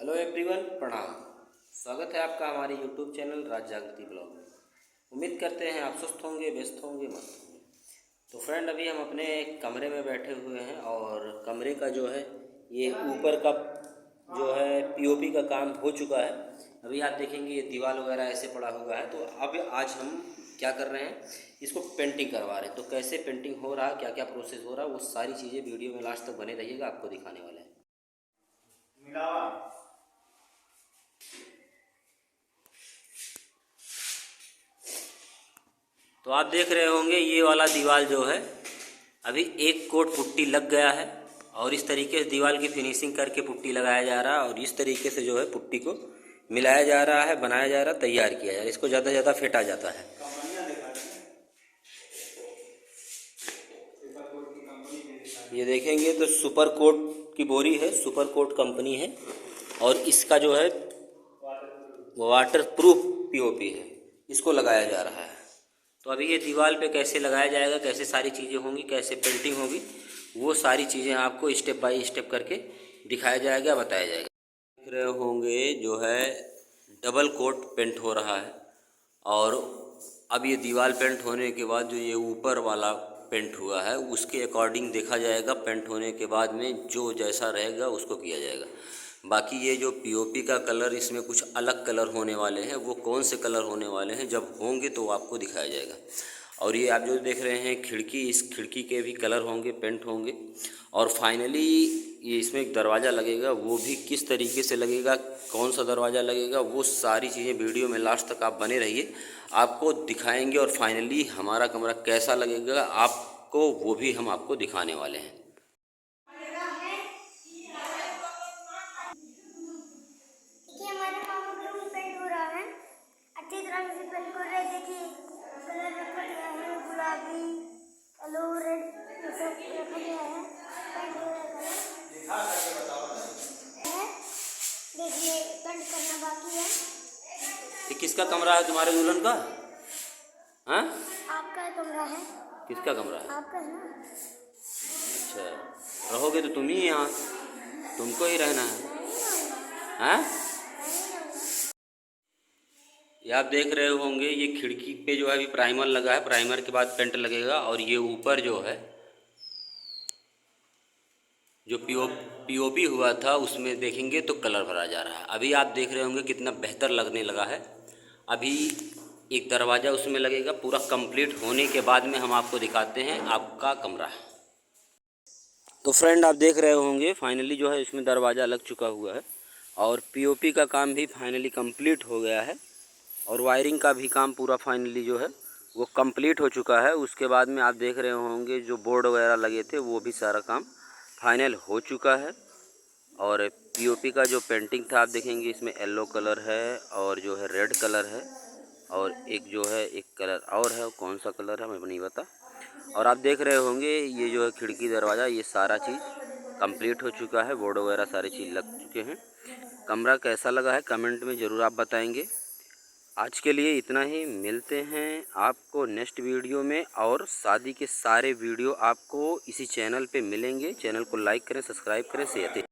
Hello everyone, प्रणाम। स्वागत है आपका हमारे यूट्यूब चैनल राज जागृति ब्लॉग में। उम्मीद करते हैं आप स्वस्थ होंगे, व्यस्त होंगे, मस्त होंगे। तो फ्रेंड, अभी हम अपने कमरे में बैठे हुए हैं और कमरे का जो है ये ऊपर का जो है पीओपी का काम हो चुका है। अभी आप देखेंगे ये दीवार वगैरह ऐसे पड़ा हुआ है। तो अब आज हम क्या कर रहे हैं, इसको पेंटिंग करवा रहे हैं। तो कैसे पेंटिंग हो रहा है, क्या क्या प्रोसेस हो रहा है, वो सारी चीज़ें वीडियो में लास्ट तक बने रहिएगा, आपको दिखाने वाले हैं। तो आप देख रहे होंगे ये वाला दीवार जो है अभी एक कोट पुट्टी लग गया है और इस तरीके से दीवार की फिनिशिंग करके पुट्टी लगाया जा रहा है और इस तरीके से जो है पुट्टी को मिलाया जा रहा है, बनाया जा रहा है, तैयार किया जा रहा है। इसको ज़्यादा से ज़्यादा फेंटा जाता है। ये देखेंगे तो सुपर कोट की बोरी है, सुपर कोट कंपनी है और इसका जो है वाटर प्रूफ पीओपी है, इसको लगाया जा रहा है। तो अभी ये दीवार पे कैसे लगाया जाएगा, कैसे सारी चीज़ें होंगी, कैसे पेंटिंग होगी, वो सारी चीज़ें आपको स्टेप बाय स्टेप करके दिखाया जाएगा, बताया जाएगा। देख रहे होंगे जो है डबल कोट पेंट हो रहा है और अब ये दीवार पेंट होने के बाद जो ये ऊपर वाला पेंट हुआ है उसके अकॉर्डिंग देखा जाएगा। पेंट होने के बाद में जो जैसा रहेगा उसको किया जाएगा। बाकी ये जो पीओपी का कलर, इसमें कुछ अलग कलर होने वाले हैं, वो कौन से कलर होने वाले हैं जब होंगे तो आपको दिखाया जाएगा। और ये आप जो देख रहे हैं खिड़की, इस खिड़की के भी कलर होंगे, पेंट होंगे और फाइनली ये इसमें एक दरवाज़ा लगेगा, वो भी किस तरीके से लगेगा, कौन सा दरवाज़ा लगेगा, वो सारी चीज़ें वीडियो में लास्ट तक आप बने रहिए, आपको दिखाएंगे। और फाइनली हमारा कमरा कैसा लगेगा आपको, वो भी हम आपको दिखाने वाले हैं। हमारे मामा का रूम पेंट हो रहा है, अच्छी तरह से पेंट कर रहे। देखिए कलर रखा गया है, गुलाबी, येलो, रेड, ये सब रखा गया है। पेंट हो रहा है, देखिए पेंट करना बाकी है। ये किसका कमरा है, तुम्हारे दुल्हन का? हाँ, आपका कमरा है। किसका कमरा है? आपका है ना। अच्छा, रहोगे तो तुम ही यहाँ, तुमको ही रहना है। हाँ, ये आप देख रहे होंगे ये खिड़की पे जो है अभी प्राइमर लगा है, प्राइमर के बाद पेंट लगेगा और ये ऊपर जो है जो पीओपी हुआ था उसमें देखेंगे तो कलर भरा जा रहा है। अभी आप देख रहे होंगे कितना बेहतर लगने लगा है। अभी एक दरवाज़ा उसमें लगेगा, पूरा कंप्लीट होने के बाद में हम आपको दिखाते हैं आपका कमरा। तो फ्रेंड, आप देख रहे होंगे फाइनली जो है इसमें दरवाज़ा लग चुका हुआ है और पीओपी का काम भी फाइनली कंप्लीट हो गया है और वायरिंग का भी काम पूरा फाइनली जो है वो कंप्लीट हो चुका है। उसके बाद में आप देख रहे होंगे जो बोर्ड वगैरह लगे थे वो भी सारा काम फाइनल हो चुका है। और पीओपी का जो पेंटिंग था आप देखेंगे इसमें येलो कलर है और जो है रेड कलर है और एक जो है एक कलर और है, कौन सा कलर है मैं नहीं पता। और आप देख रहे होंगे ये जो है खिड़की, दरवाज़ा, ये सारा चीज़ कंप्लीट हो चुका है, बोर्ड वगैरह सारी चीज़ लग चुके हैं। कमरा कैसा लगा है कमेंट में ज़रूर आप बताएंगे। आज के लिए इतना ही, मिलते हैं आपको नेक्स्ट वीडियो में और शादी के सारे वीडियो आपको इसी चैनल पे मिलेंगे। चैनल को लाइक करें, सब्सक्राइब करें, शेयर करें।